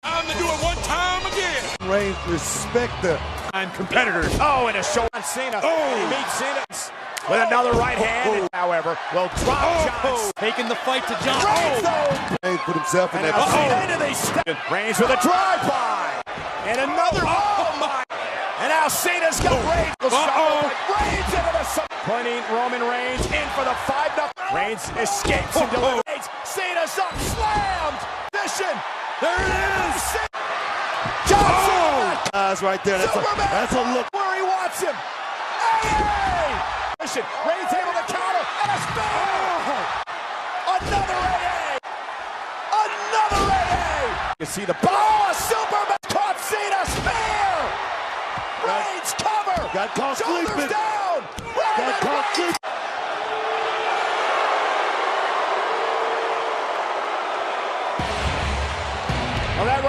Time to do it one time again. Reigns respect the competitors. Oh, and a show on Cena. Oh. He beats Cena with another right hand. However, will drop John. Taking the fight to John. Reigns, though. Reigns put himself in And that now position. Cena, they step. Reigns with a drive-by. And another. Oh, my. And now Cena's got Reigns. Reigns into the sun. Pointing Roman Reigns in for the 5-0. Reigns escapes and delivers. Cena's up. Slammed. Mission. There it is. Johnson. That's right there. That's a look. Where he wants him. Hey! Mission. Reigns able to counter. And a spear. Another AA. Another AA. You see the ball. A Superman caught Cena. Spear. Reigns cover. Got caught Shoulders sleeping. down. Got caught sleeping. Well, that